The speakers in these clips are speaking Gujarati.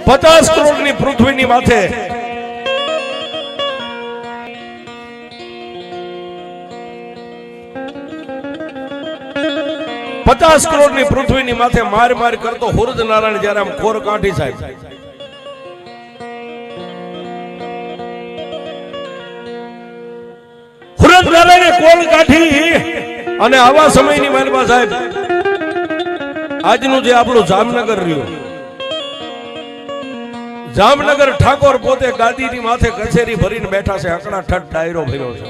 50 કરોડની પૃથ્વીની માથે પચાસ કરોડની પૃથ્વીની માથે માર માર કરતો હુરજ નારાયણ જ્યારે આમ ખોર કાઢી સાહેબ હુરજ નારાયણે કોલ કાઢી અને આવા સમયની માલપા સાહેબ આજનું જે આપણું જામનગર રહ્યું, જામનગર ઠાકોર પોતે ગાદીની માથે કચેરી ભરીને બેઠા છે, અકડા ઠઠ ડાયરો ભર્યો છે.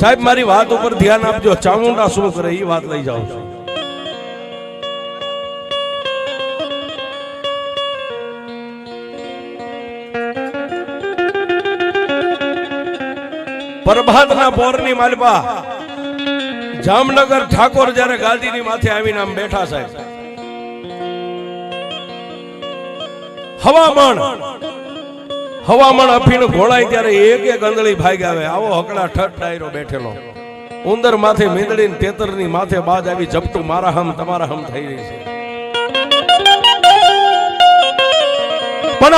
સાહેબ મારી વાત ઉપર ધ્યાન આપજો, ચામુંડા શું કરે એ વાત લઈ જાઉં છું. પ્રભાતના પોરની માલપા જામનગર ઠાકોર જ્યારે ગાદીની માથે આવીને આમ બેઠા સાહેબ, હવામણ અફીણ ઘોળાય ત્યારે એક એક અંદળી ભાગ આવે, આવો હકડા ઠઠ ડાયરો બેઠેલો, ઉંદર માથે મીંદડી તેતરની માથે બાજ આવી ઝપટું મારા હમ તમારા હમ થઈ રહી છે. પણ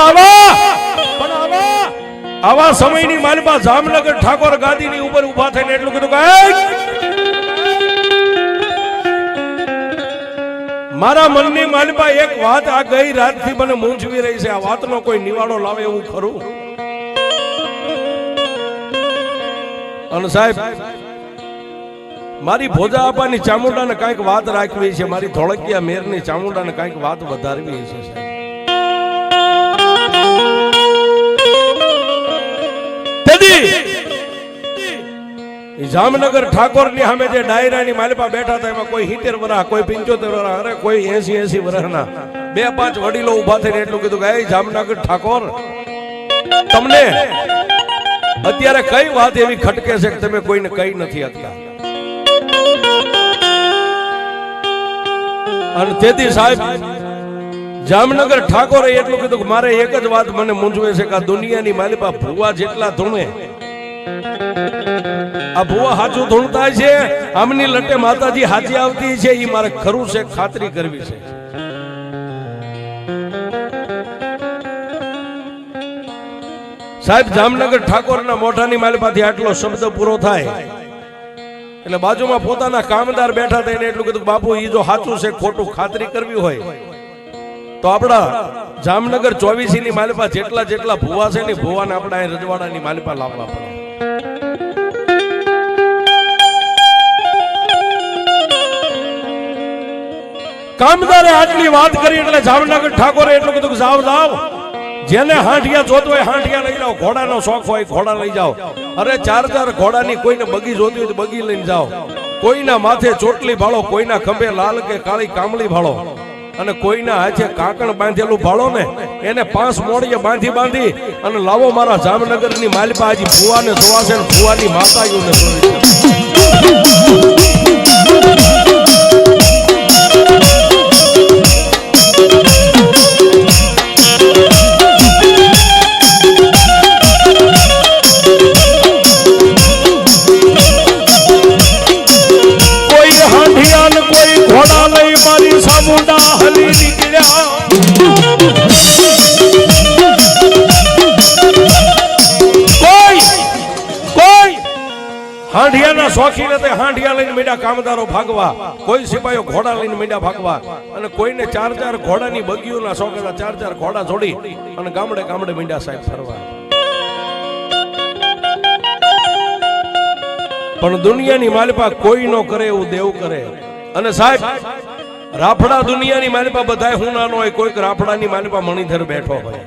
આવા સમયની માલપા જામનગર ઠાકોર ગાદીની ઉપર ઉભા થઈને એટલું કીધું કે મારા મનની માલપા એક વાત આ ગઈ રાતથી મને મૂંઝવી રહી છે, આ વાતનો કોઈ નિવાડો લાવે એવું ખરું? અને સાહેબ મારી ભોજા આપાની ચામુંડાને કઈક વાત રાખવી છે, મારી ધોળકિયા મેરની ચામુંડાને કઈક વાત વધારવી છે. જામનગર ઠાકોર ની સામે જે ડાયરાની માલપા બેઠા હતા એમાં કોઈ 70 વર્ષ, કોઈ 75 વર્ષ, અરે કોઈ 80 વર્ષના 2-5 વડીલો ઉભા થઈને એટલું કીધું કે જામનગર ઠાકોર તમને અત્યારે કઈ વાત એવી ખટકે છે કે તમે કોઈને કઈ નથી શકતા? અને તેથી સાહેબ જામનગર ઠાકોરે એટલું કીધું કે મારે એક જ વાત મને મૂંઝવે છે કે આ દુનિયાની માલપા ભુવા જેટલા ધૂણે, આ ભુવા હાચું ધૂણતા છે, આમની લટે માતાજી હાજી આવતી છે, એ મારે ખરું છે ખાતરી કરવી છે. સાહેબ જામનગર ઠાકોરના મોઢાની માલપાથી આટલો શબ્દ પૂરો થાય એટલે બાજુમાં પોતાના કામદાર બેઠા થઈને એટલું કીધું બાપુ ઈ જો સાચું છે ખોટું ખાતરી કરવી હોય તો આપણા જામનગર 24 ની માલપા જેટલા જેટલા ભુવા છે ને ભુવાને આપણા રજવાડાની માલપા લાવવા પડે. કામદારે આટલી વાત કરી એટલે જામનગર ઠાકોરે એટલું કીધું કે જાવ જેને હાંઠિયા જોતો હોય હાંઠિયા લઈ જાઓ, ઘોડાનો શોખ હોય ઘોડા લઈ જાઓ, અરે 4 ઘોડાની કોઈને બગી જોતી હોય તો બગી લઈને જાઓ, કોઈના માથે ચોટલી ભાળો, કોઈના ખંભે લાલ કે કાળી કામળી ભાળો, અને કોઈના હાથે કાકણ બાંધેલું ભાળો ને એને 5 મોડીએ બાંધી અને લાવો મારા જામનગરની માલપા આજી ભુવાને જોવા છે, ભુવાની માતાઓને જોવી છે. હાંડિયાના શોખીન હતા, હાંડિયા લઈને મીડા કામદારો ભાગવા, કોઈ સિપાહીઓ ઘોડા લઈને મીડા ભાગવા, અને કોઈને 4 ઘોડાની બગીઓના શોખ હતા, 4 ઘોડા જોડી અને ગામડે ગામડે મીડા સાહેબ ફરવા. પણ દુનિયાની માલપા કોઈ નો કરે એવું દેવ કરે. અને સાહેબ રાફડા દુનિયાની માલપા બધાય હું નાનો હોય, કોઈક રાફડાની માલપા મણિધર બેઠો હોય.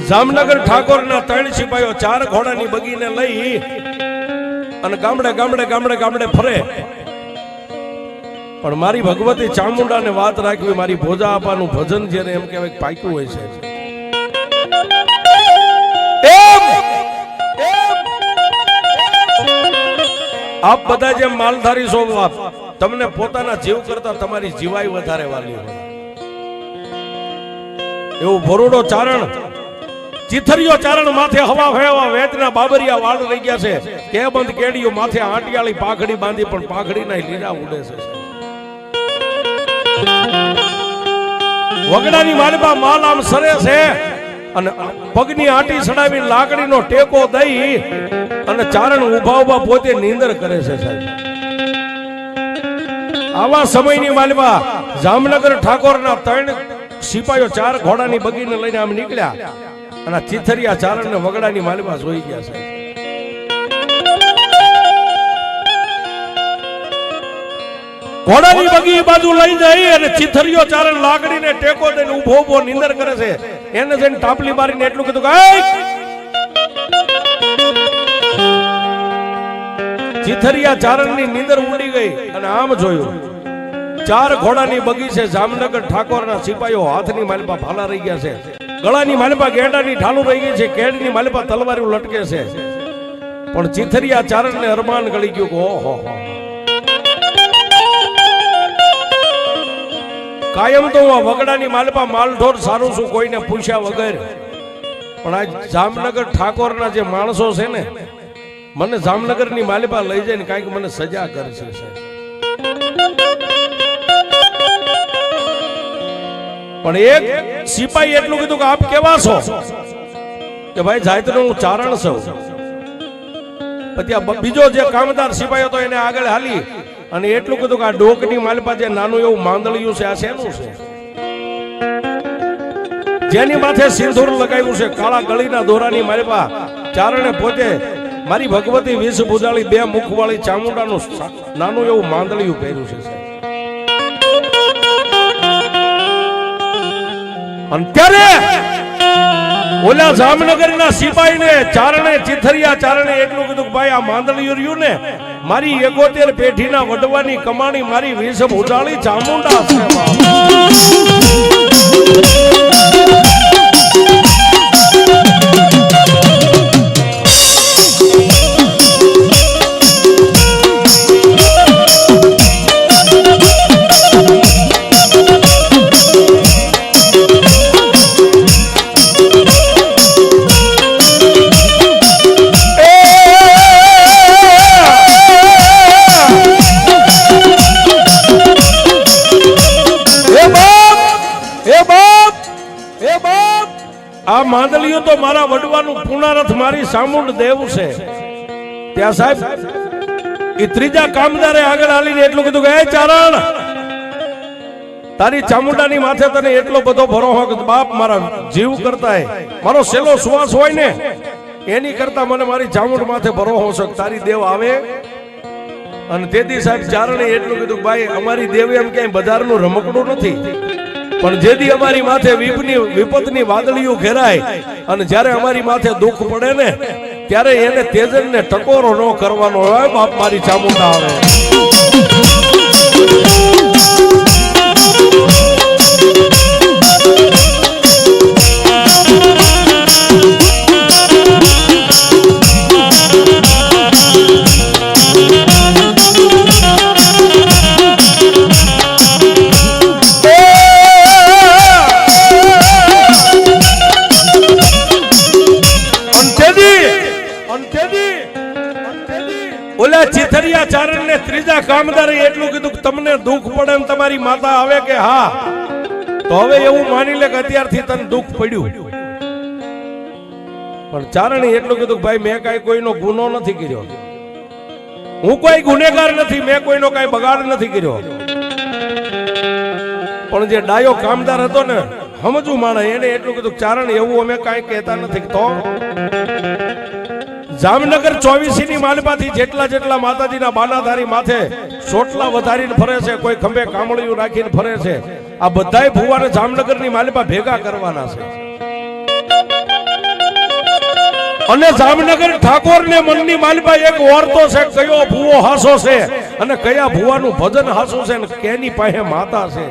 જામનગર ઠાકોરના 3 સિપાહીઓ 4 ઘોડાની બગીને લઈ અને ગામડે ગામડે ગામડે ગામડે ફરે. પણ મારી ભગવતી ચામુંડાને વાત રાખવી, મારી ભોજા આપાનું ભજન જેને એમ કહેવાય પાક્યું હોય છે. આપ બધા જેમ માલધારી છો, તમને પોતાના જીવ કરતા તમારી જીવાઈ વધારે વાલી હોય. એવું ભરૂડો ચારણ ચીથરીઓ ચારણ માથે હવા ફેવા વેતના બાબરિયા વાળ રહી ગયા છે કે બંધ કેડીઓ માથે આંટિયાળી પાઘડી બાંધી પણ પાઘડી ના લીલા ઉડે છે વગડાની માલપા માલ આમ સરે છે અને પગની આંટી સડાવી લાકડીનો ટેકો દઈ અને ચારણ ઉભા ઉભા પોતે નીંદર કરે છે સાહેબ આવા સમયની માલપા જામનગર ઠાકોરના 3 સિપાહીઓ 4 ઘોડાની બગીને લઈને આમ નીકળ્યા અને ચીથરિયા ચારણ ને વગડાની માલપા જોઈ ગયા છે ઘોડાની બગી બાજુ લઈ જઈ અને ચીથરિયો ચારણ લાકડીને ટેકો દઈને ઉભો ઉભો નીંદર કરે છે એને જઈને ટાપલી મારીને એટલું કીધું કે ચીથરિયા ચારણની નીંદર ઉડી ગઈ અને આમ જોયું 4 ઘોડાની બગી છે જામનગર ઠાકોરના સિપાહીઓ હાથની માલપા ભાલા રહી ગયા છે ગળાની માલપા ગેંડાની ઢાલું રહી ગઈ છે કેડની માલપા તલવારો લટકે છે પણ ચીથરિયા ચારણને અરમાન ગળી ગયું કે ઓહો કાયમ તો વગડાની માલપા માલઢોર સારું છું કોઈને પૂછ્યા વગર પણ આ જામનગર ઠાકોરના જે માણસો છે ને મને જામનગરની માલપા લઈ જાય ને કાંઈક મને સજા કરશે પણ એક સિપાહી એટલું કીધું કે આપ કેવા છો કે ભાઈ જાયતનો હું ચારણ છું પછી બીજો જે કામદાર સિપાહી હતો એને આગળ હાલી અને એટલું કીધું કે આ ડોકની માલપા જે નાનું એવું માંદળિયું છે આ શેનું છે જેની માથે સિંદૂર લગાવ્યું છે કાળા ગળીના દોરાની માલપા ચારણે પોતે મારી ભગવતી વિષ બુજાળી 2 મુખવાળી ચામુંડાનું નાનું એવું માંદળિયું પહેર્યું છે અને ત્યારે ઓલા જામનગરના સિપાહીને ચારણે ચીથરિયા ચારણે એટલું કીધું કે ભાઈ આ માંદળિયું રહ્યું ને મારી 71 પેઢીના વડવાની કમાણી મારી વિષ બુજાળી ચામુંડા છે આ માંદલિયો તો મારા વડવાનું પુનરથ મારી સામુંડ દેવ છે ત્યાં સાહેબ એ ત્રીજા કામદારે આગળ આલીને એટલું કીધું કે એ ચારણ તારી ચામુંડાની માથે તને એટલો બધો ભરોસો કે બાપ મારા જીવ કરતા મારો સેલો શ્વાસ હોય ને એની કરતા મને મારી ચામુંડ માથે ભરોસો છે તારી દેવ આવે અને તેથી સાહેબ ચારણે એટલું કીધું ભાઈ અમારી દેવ એમ ક્યાંય બજારનું રમકડું નથી પણ જેથી અમારી માથે વિપતની વાદળીઓ ઘેરાય અને જ્યારે અમારી માથે દુઃખ પડે ને ત્યારે એને તેજનને ટકોરો ન કરવાનો હોય બાપ મારી ચામુંડા આવે ઓલા ચીથરિયા ચારણ ને ત્રીજા કામદારે એટલું કીધું કે તમને દુઃખ પડે ને તમારી માતા આવે કે હા તો હવે એવું માની લે કે અત્યારથી તને દુઃખ પડ્યું પણ ચારણે એટલું કીધું કે ભાઈ મેં કાંઈ કોઈનો ગુનો નથી કર્યો હું કોઈ ગુનેગાર નથી મેં કોઈનો કાંઈ બગાડ નથી કર્યો પણ જે ડાયો કામદાર હતો ને સમજુ માણે એને એટલું કીધું ચારણ એવું અમે કાંઈ કહેતા નથી તો જામનગર 24 ની માલપાથી જેટલા માતાજીના બાનાધારી માથે સોટલા વધારીને ફરે છે કોઈ ખંભે કામળિયું રાખીને ફરે છે આ બધાય ભુવાને જામનગરની માલપા ભેગા કરવાના છે અને જામનગર ઠાકોરને મનની માલપા એક ઓરતો છે કયો ભુવો હાસો છે અને કયા ભુવાનું ભજન હાસો છે અને કેની પાસે માતા છે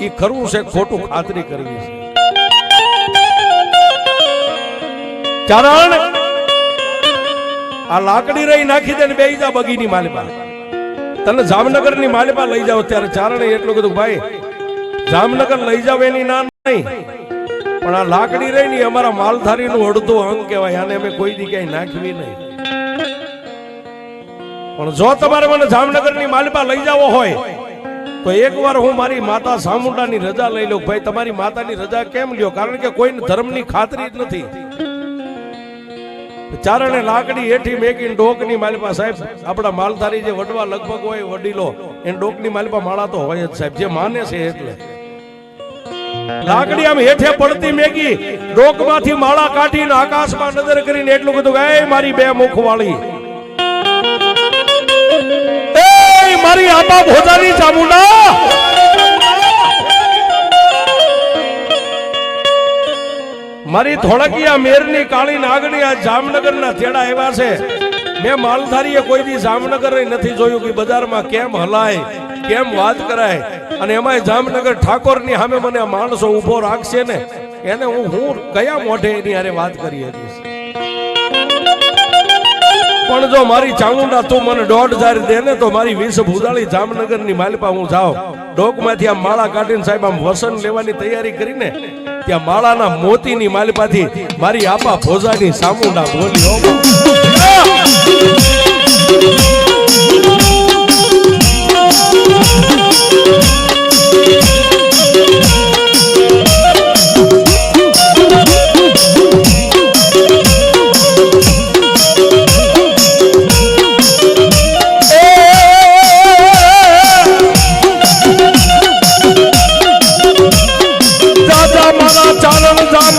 ઈ ખરું છે ખોટું ખાતરી કરવી છે ચારણ આ લાકડી રહી નાખી દે ને બેહી જા બગીની માલપા તને જામનગરની માલપા લઈ જાવ ત્યારે ચારણે એટલું કીધું ભાઈ જામનગર લઈ જાવ એની ના નહીં પણ આ લાકડી રહી ને અમારા માલધારીનું અડધું અંગ કહેવાય, આને અમે કોઈ દી ક્યાંય નાખવી નહીં. પણ જો તમારે મને જામનગરની માલિપા લઈ જવો હોય તો એકવાર હું મારી માતા ચામુંડાની રજા લઈ લઉં. ભાઈ તમારી માતાની રજા કેમ લ્યો? કારણ કે કોઈને ધર્મની ખાતરી જ નથી. ચારણે લાકડી હેઠી મેકીને ડોકની માલિપા સાહેબ આપણા માલધારી જે વડવા લગભગ હોય વડીલો એને ડોકની માલિપા માળા તો હોય જ સાહેબ, જે માને છે એટલે. લાકડી આમ હેઠે પડતી મેકી ડોકમાંથી માળા કાઢીને આકાશમાં નજર કરીને એટલું કીધું કે એ મારી બે મુખ વાળી, એ મારી આપા ભોજાની ચામુંડા, મારી ધોળકિયા મેરની કાળી નાગણી આ જામનગરના તેડા એવા છે. મેં માલધારીએ કોઈ દી જામનગર નથી જોયું કે બજારમાં કેમ હલાય કેમ વાત કરાય. અને એમાંય જામનગર ઠાકોરની સામે મને માણસો ઉભો રાખશે ને એને હું કયા મોઢે એની હારે વાત કરી હતી. પણ જો મારી ચામુંડા તું મને 1,500 દે ને તો મારી 20 ભૂદાળી જામનગરની માલિપા હું જાઉં. ડોકમાંથી આમ માળા કાઢીને સાહેબ આમ વસન લેવાની તૈયારી કરીને ત્યાં માળાના મોતીની માલિપાથી મારી આપા ભોજાની ચામુંડા બોલી.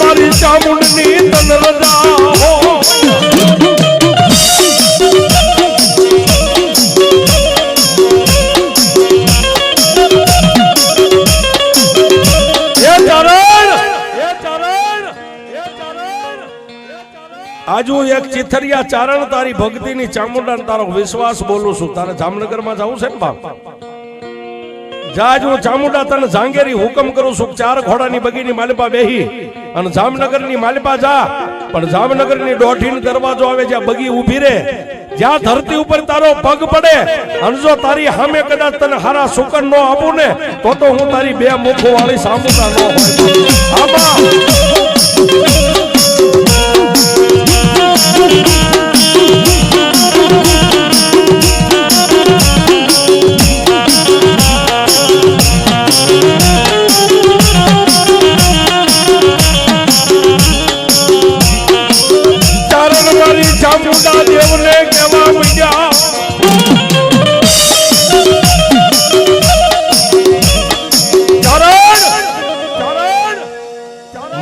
મારી ચામુંડની તન રજા હો, આજુ એક ચિથરિયા ચારણ તારી ભક્તિની ચામુંડા તારો વિશ્વાસ બોલું છું. તારે જામનગરમાં જવું છે ને બાપ, જાજ હું ચામુંડા તને જાંગેરી હુકમ કરું છું. 4 ઘોડાની બગીની માલિપા બેહી અને જામનગરની માલિપા જા. પણ જામનગરની દોઢીનો દરવાજો આવે જ્યાં બગી ઊભી રહે, જ્યાં ધરતી ઉપર તારો પગ પડે અને જો તારી સામે કદાચ તને હારા સુકન નો આપું ને તો હું તારી 2 મુખો વાળી ચામુંડા ન હોય. આમાં ચામુંડા દેવને કેવા મળ્યા,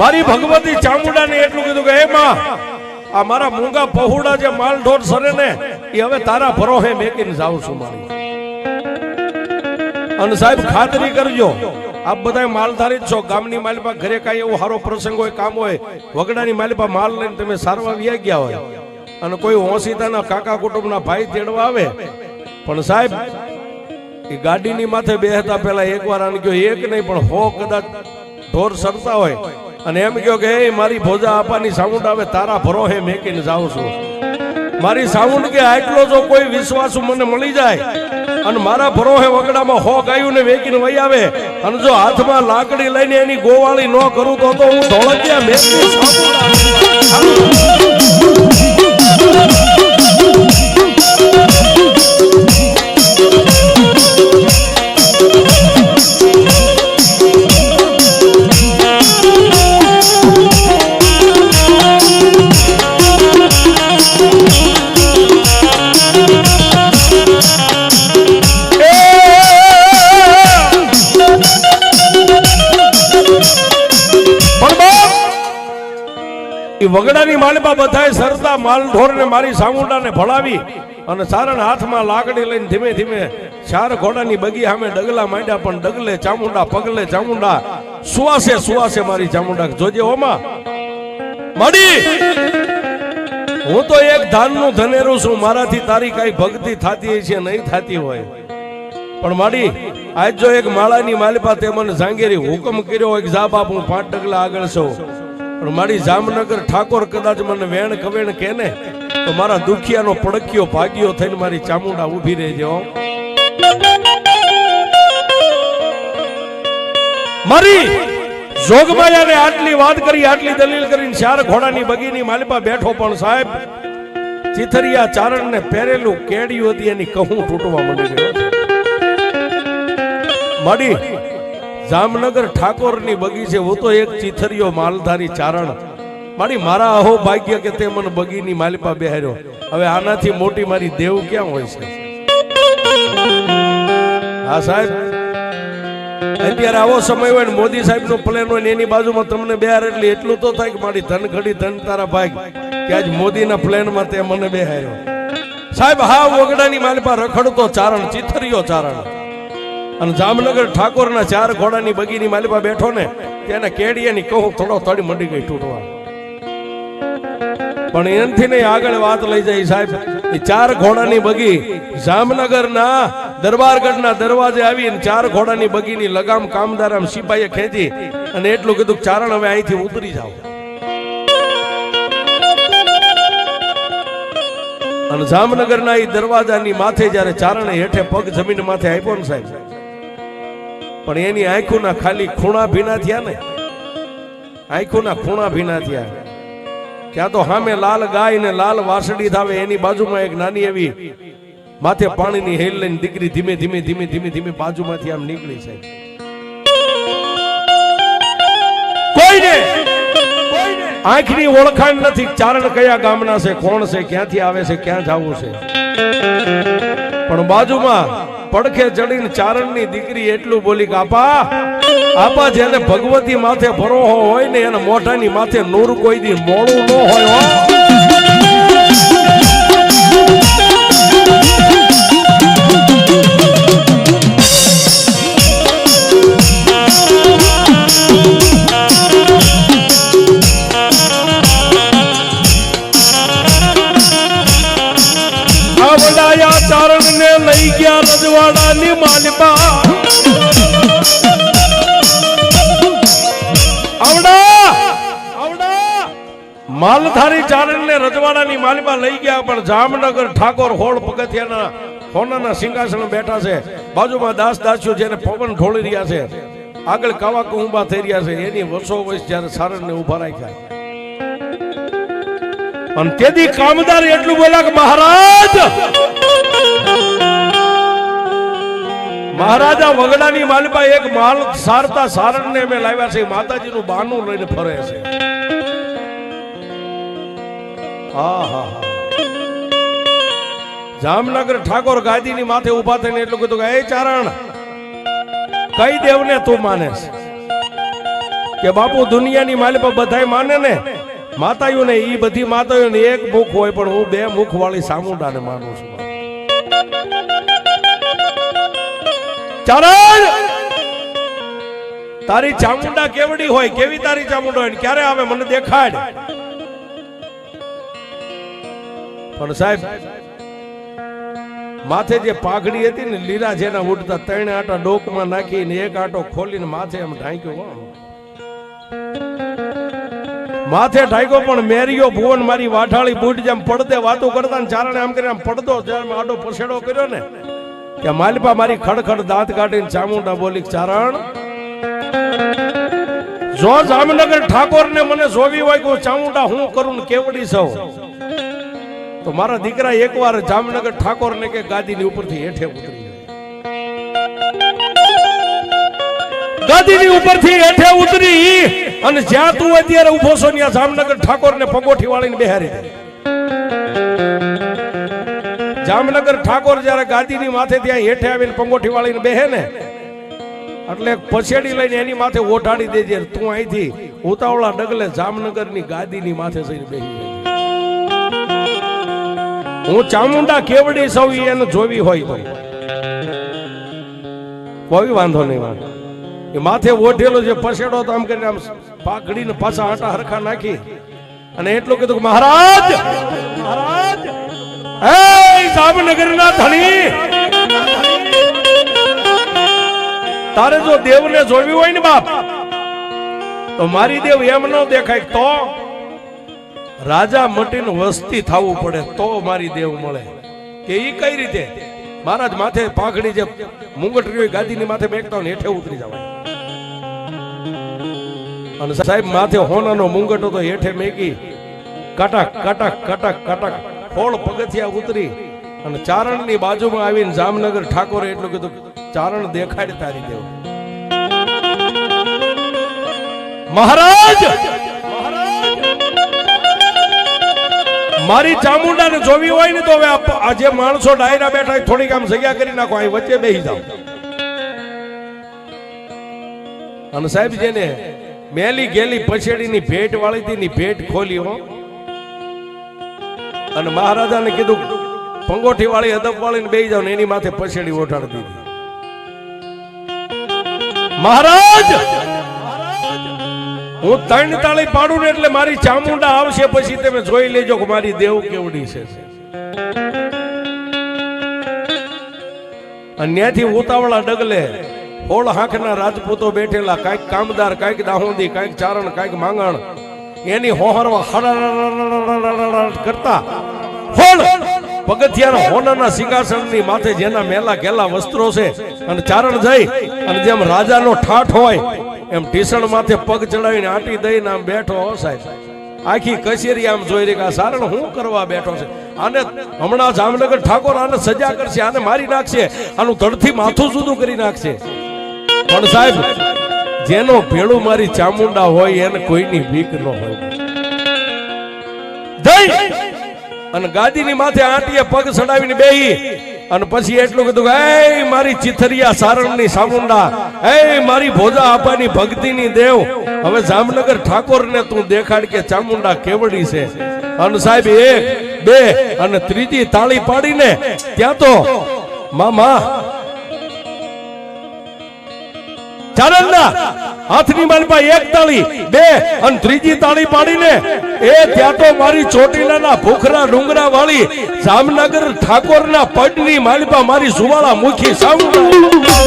મારી ભગવતી ચામુંડાને એટલું કીધું કે હે માં, આ મારા મૂંગા પહોળા જે માલ ઢોર સરે ને એ હવે તારા ભરોહે મેકીને જાઉં છું મારી. અને સાહેબ ખાતરી કરજો, આપ બધા માલધારી જ છો. ગામની માલિપા ઘરે કાંઈ એવો સારો પ્રસંગ હોય કામ હોય વગડાની માલિપા માલ લઈને તમે સારવા વ્યા ગયા હોય અને કોઈ ઓસીતાના કાકા કુટુંબના ભાઈ તેડવા આવે, પણ સાહેબ એ ગાડીની માથે બેહતા પહેલા એકવાર આને કયો એક નહીં પણ 100 કદાચ ઢોર સરતા હોય અને એમ કયો કે એ મારી ભોજા આપાની ચામુંડા આવે તારા ભરોહે મેકીને જાઉં છું. મારી ચામુંડ કે આટલો જો કોઈ વિશ્વાસુ મને મળી જાય અને મારા ભરોહે વગડામાં 100 ગાયું ને વેકીને વહી આવે અને જો હાથમાં લાકડી લઈને એની ગોવાળી ન કરું તો હું ધોળકિયા મેકની ચામુંડા. વગડાની માલિપા બધાય સરતા માલ ઢોર ને મારી ચામુંડાને ભળાવી અને ચારણ હાથમાં લાકડી લઈને ધીમે ધીમે 4 ઘોડાની બગી સામે ડગલા માંડ્યા. પણ ડગલે ચામુંડા પગલે ચામુંડા સુવાસે સુવાસે મારી ચામુંડા જોજે ઓમાં મડી. હું તો એક ધાનનું ધનેરું છું, મારાથી તારી કઈ ભક્તિ થતી છે નહીં થતી હોય પણ માડી આજ જો એક માળાની માલિપા તે મને જાંગેરી હુકમ કર્યો હોય કે જા બાપ હું 5 ડગલા આગળ છું, પણ મારી જામનગર ઠાકોર કદાચ મને વેણ કવેણ કે ને તો મારા દુખિયાનો પડક્યો ભાગ્યો થઈને મારી ચામુંડા ઊભી રહેજો. મારી જોગમાયાને આટલી વાત કરી, આટલી દલીલ કરીને ચાર ઘોડાની બગીની માલિપા બેઠો, પણ સાહેબ ચિથરિયા ચારણને પહેરેલું કેડિયું હતી એની કહું તૂટવા માંડી ગયો. માડી જામનગર ઠાકોરની બગી છે, હું તો એક ચિથરિયો માલધારી ચારણ. મારી મારા અહો ભાગ્ય કે તે મને બગીની માલિપા બેહાર્યો. હવે આનાથી મોટી મારી દેવ ક્યાં હોય છે? હા સાહેબ, અત્યારે આવો સમય હોય ને મોદી સાહેબ નો પ્લેન હોય ને એની બાજુમાં તમને બેહાર એટલે એટલું તો થાય કે મારી ધન ઘડી ધન તારા ભાગ કે આજ મોદીના પ્લેનમાં તે મને બેહાર્યો. સાહેબ હા, વગડાની માલિપા રખડતો ચારણ, ચિથરિયો ચારણ. અને જામનગર ઠાકોરના ચાર ઘોડાની બગીની માલિપા બેઠો ને તેને કેડિયાની કહું થોડો તડી મંડી ગઈ તૂટવા. પણ એનથી નહીં આગળ વાત લઈ જાય સાહેબ. એ ચાર ઘોડાની બગી જામનગરના દરબારગઢના દરવાજે આવી ચાર ઘોડાની બગીની લગામ કામદાર સિપાહીએ ખેંચી અને એટલું કીધું ચારણ હવે અહીંથી ઉતરી જાઓ. અને જામનગરના એ દરવાજાની માથે જ્યારે ચારણે હેઠે પગ જમીન માથે આપ્યો ને સાહેબ, પણ એની આંખોના ખાલી ખૂણા ભીના થયા ને, આંખોના ખૂણા ભીના થયા. ક્યાં તો સામે લાલ ગાય ને લાલ વાસડી થાવે, એની બાજુમાં એક નાની એવી માથે પાણીની હેલ લઈને દીકરી ધીમે ધીમે ધીમે ધીમે ધીમે બાજુમાંથી આમ નીકળી છે. કોઈને આંખની ઓળખાણ નથી, ચારણ કયા ગામના છે, કોણ છે, ક્યાંથી આવે છે, ક્યાં જવું છે. પણ બાજુમાં પડખે ચડીને ચારણની દીકરી એટલું બોલી કે આપા જેને ભગવતી માથે ભરોહો હોય ને એને મોઢાની માથે નૂર કોઈ દી મોડું ન હોય. આવડાયા ચારણ ને લઈ ગયા રજવાડાની માલિપા. માલધારી ચારણ ને રજવાડાની માલિપા લઈ ગયા, પણ જામનગર ઠાકોર હોળ પગથિયાના સોનાના સિંહાસન બેઠા છે. બાજુમાં દાસ દાસીઓ જેને પવન ઢોળી રહ્યા છે, આગળ કાવા કુંભા થઈ રહ્યા છે. એની વર્ષો વર્ષ જયારે ચારણને ઉભા રાખ્યા અને તેથી કામદાર એટલું બોલ્યા કે મહારાજા વગડાની માલિપા એક માલ સારતા સારણને અમે લાવ્યા છે, માતાજીનું બાનું લઈને ફરે છે. જામનગર ઠાકોર ગાદીની માથે ઉભા થઈને એટલું કીધું કે એ ચારણ, કઈ દેવને તું માને કે બાપુ દુનિયાની માલિપા બધાય માને ને, માતાઓ ને ઈ બધી માતાઓ ને એક મુખ હોય, પણ હું બે મુખ વાળી ચામુંડાને માનું છું. ચારણ, તારી ચામુંડા કેવડી હોય, કેવી તારી ચામુંડા હોય, ક્યારે આવે મને દેખાડ. પણ સાહેબ માથે જે પાઘડી હતી ને લીલા જેના ઉડતા, ત્રણ આટા ડોકમાં નાખીને એક આટો ખોલીને માથે એમ ઢાંક્યો. માથે ઢાંક્યો પણ મેરિયો ભુવન મારી વાઠાળી બુટ જેમ પડદે વાતો કરતા ને ચારણે આમ કરીને આમ પડદો જ્યારે આડો પછેડો કર્યો ને કે માલિપા મારી ખડખડ દાંત કાઢીને ચામુંડા બોલી, ચારણ જો જામનગર ઠાકોર ને મને જોવી હોય કે ચામુંડા હું કરું ને કેવડી સૌ, તો મારા દીકરા એકવાર જામનગર ઠાકોર ને કે ગાદીની ઉપરથી હેઠે ઉતરી જાય. ગાદીની ઉપરથી હેઠે ઉતરી અને જ્યાં તું અત્યારે ઉભો છો ત્યાં જામનગર ઠાકોર ને પગોઠી વાળીને બેહારી દે. જામનગર ઠાકોર જયારે ગાદીની માથે ત્યાં હેઠે આવીને પગોઠી વાળીને બેહે ને એટલે પછેડી લઈને એની માથે ઓઢાડી દેજે. તું અહીંથી ઉતાવળા ડગલે જામનગરની ગાદીની માથે જઈને બેસી જાય. હું ચામુંડા કેવડી સૌ એને જોવી હોય તો કોઈ વાંધો નહીં. એ માથે ઓઢેલો જે પછેડો તો આમ કરીને આમ પાઘડીને પાછા આટા હરખા નાખી અને એટલું કીધું, મહારાજ મહારાજ એ જામનગરના ધણી, તારે જો દેવને જોવી હોય ને બાપ તો મારી દેવ એમ ન દેખાય, તો રાજા મટીને વસ્તી થવું પડે તો મારી દેવ મળે. કે ઈ કઈ રીતે? મહારાજ માથે પાઘડી જે મુંગટરી ગાદીની માથે બેઠતા હોય હેઠે ઉતરી જવાય. અને સાહેબ માથે હોનાનો મુંગટો તો હેઠે મેકી કટક કટક કટક કટક ફોળ પગથિયા ઉતરી અને ચારણની બાજુમાં આવીને જામનગર ઠાકોરે એટલું કીધું, ચારણ દેખાડ તારી દેવ. મહારાજ મારી ચામુંડાને જોવી હોય ને તો હવે આ જે માણસો ડાયરા બેઠા થોડીક આમ જગ્યા કરી નાખો, અહીં વચ્ચે બેસી જાઓ. અને સાહેબ જેને મેલી ગેલી પછેડીની ભેટ વાળી હતી ની ભેટ ખોલી હો, અને મહારાજાને કીધું પંગોઠી વાળી અદબ વાળી ને બેસી જાવ ને એની માથે પછેડી ઓઠાડી દીધી. મહારાજ હું 3 તાળી પાડું ને એટલે મારી ચામુંડા આવશે, પછી તમે જોઈ લેજો કે મારી દેવ કેવડી છે. અને ત્યાંથી ઉતાવળા ડગલે હોળ હાંકના રાજપૂતો બેઠેલા, કાંઈક કામદાર, કાંઈક દાહોદી, કાંઈક ચારણ, કાંઈક માંગણ, એની હોહરવા કરતા હોળ પગથિયાના હોનાના સિંહાસનની માથે જેના મેલા ગેલા વસ્ત્રો છે, અને ચારણ જઈ અને જેમ રાજાનો ઠાઠ હોય એમ ઢીસણ માથે પગ ચડાવીને આંટી દઈને આમ બેઠો હો સાહેબ. આખી કચેરી આમ જોઈ રહી કે આ સારણ શું કરવા બેઠો છે, આને હમણાં જામનગર ઠાકોર આને સજા કરશે, આને મારી નાખશે, આનું ધડથી માથું જુદું કરી નાખશે. પણ સાહેબ જેનો ભેળું મારી ચામુંડા હોય એને કોઈની બીક ન હોય. જઈ અને ગાદીની માથે આંટીએ પગ ચડાવીને બેહી અને પછી એટલું કીધું, એ મારી ચિથરિયા સારણની ચામુંડા, એ મારી ભોજા આપાની ભક્તિની દેવ, હવે જામનગર ઠાકોરને તું દેખાડ કે ચામુંડા કેવડી છે. અને સાહેબ 1 2 અને ત્રીજી તાળી પાડીને ત્યાં તો મામા ચારણના હાથની માલપા 1 તાળી 2 અને ત્રીજી તાળી પાડીને ત્યાં તો મારી ચોટીલાના ભૂખરા ડુંગરા વાળી જામનગર ઠાકોરના પડની માલપા મારી સુવાળા મુખી સામુંડા.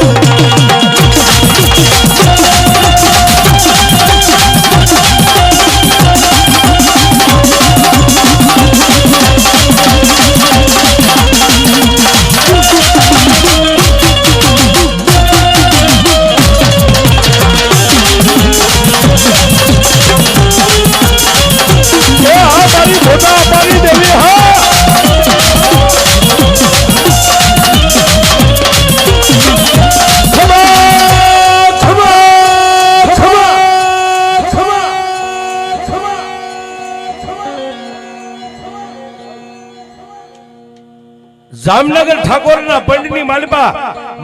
જામનગર ઠાકોરના પંડની માલપા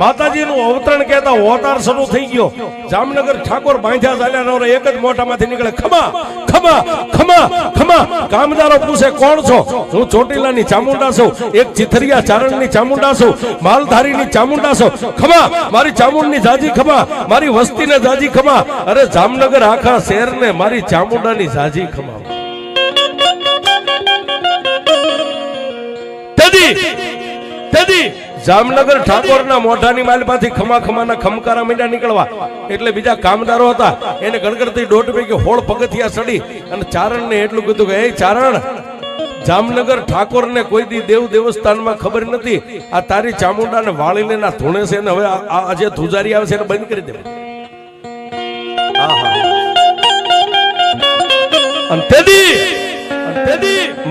માતાજીનું અવતરણ કહેતા અવતાર શરૂ થઈ ગયો. જામનગર ઠાકોર બાંધ્યા ચાલ્યા નવરે એક જ મોઢામાંથી નીકળે, ખમા ખમા ખમા ખમા. કામદારો પૂછે કોણ છો? હું ચોટીલાની ચામુંડા છું, એક ચિથરિયા ચારણની ચામુંડા છું, માલધારીની ચામુંડા છું. ખમા મારી ચામુંડની જાજી ખમા, મારી વસ્તીને જાજી ખમા. અરે જામનગર આખા શહેરને મારી ચામુંડાની જાજી ખમા. જામનગર ઠાકોરના મોઢાની માલપાથી ખમા ખમાના ખમકારા મીંડા નીકળવા એટલે બીજા કામદારો હતા એને ગણગણતી દોઢ પૈકી હોળ પગથિયા ચડી અને ચારણને એટલું કીધું કે એ ચારણ, જામનગર ઠાકોરને કોઈ દી દેવ દેવસ્થાનમાં ખબર નથી, આ તારી ચામુંડાને વાળીને ના ધૂણે છે ને હવે આ જે ધુજારી આવે છે એને બંધ કરી દે. અને તેથી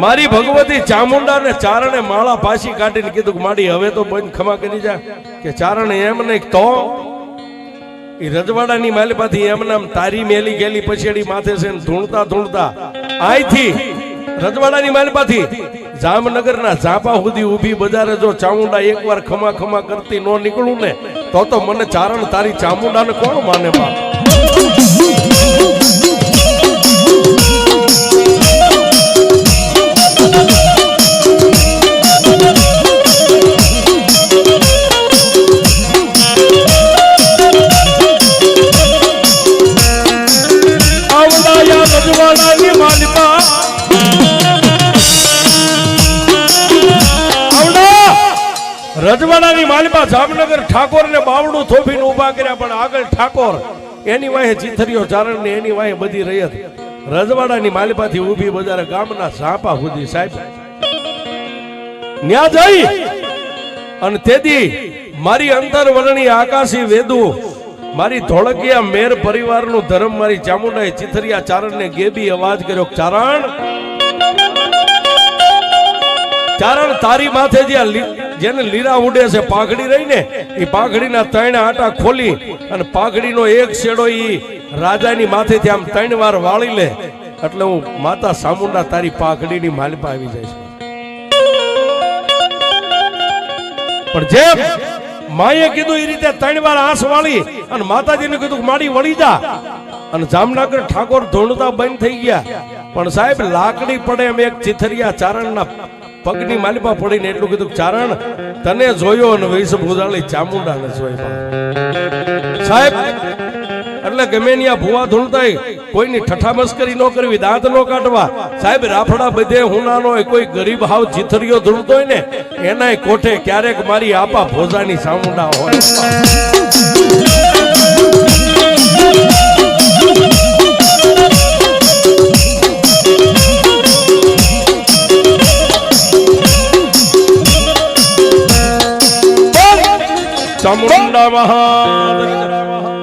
મારી ભગવતી ચામુંડા ને ચારણે માળા પાછી કાઢીને કીધું કે માડી હવે તો બંધ ખમા કરી જા. કે ચારણ એમ નહીં તો એ રજવાડાની માલપાથી એમ નામ તારી મેલી ગેલી પછેડી માથે છે ને ધૂણતા ધૂણતા અહીંથી રજવાડાની માલપાથી જામનગરના ઝાપા સુધી ઊભી બજારે જો ચામુંડા એકવાર ખમા ખમા કરતી નો નીકળું ને તો મને ચારણ તારી ચામુંડાને કોણ માને બા. રજવાડાની માલપા જામનગર ઠાકોર ને બાવડું થોભીને ઉભા કર્યા, પણ આગળ ઠાકોર એની વાહે ચિથરિયો ચારણ ને એની વાહે બધી રયત રજવાડાની માલપાથી ઊભી બજારે ગામના ઝાપા સુધી સાહેબ ન્યા જઈ અને તેથી મારી અંતર વર્ણી આકાશી વેદુ મારી ધોળકિયા મેર પરિવારનું ધર્મ મારી ચામુંડાએ ચિથરિયા ચારણને ગેબી અવાજ કર્યો, ચારણ ચારણ તારી માથે જેને લીરા ઉડે છે પાઘડી રહી ને એ પાઘડીના 3 આટા ખોલી અને પાઘડીનો એક શેડો ઈ રાજાની માથેથી આમ 3 વાર વાળી લે એટલે હું માતા ચામુંડા તારી પાઘડીની માલિપા આવી જાય છે. પણ જેમ માએ કીધું એ રીતે 3 વાર આંસ વાળી અને માતાજીને કીધું માડી વળી જા અને જામનગર ઠાકોર ધોણતા બંધ થઈ ગયા. પણ સાહેબ લાકડી પડે એમ એક ચિથરિયા ચારણના પગની માલિપા પડીને એટલું કીધું, ચારણ તને જોયો અને વૈશ ભૂજાળી ચામુંડાને જોઈ. સાહેબ એટલે ગમે ની આ ભુવા ધૂણતા કોઈની ઠઠા મસ્કરી ન કરવી, દાંત ન કાઢવા. સાહેબ રાફડા બધે હુનાનો હોય, કોઈ ગરીબ હાવ ચિથરિયો ધૂણતો હોય ને એનાય કોઠે ક્યારેક મારી આપા ભોજાની ચામુંડા હોય. ચામુંડા મહાદેવ.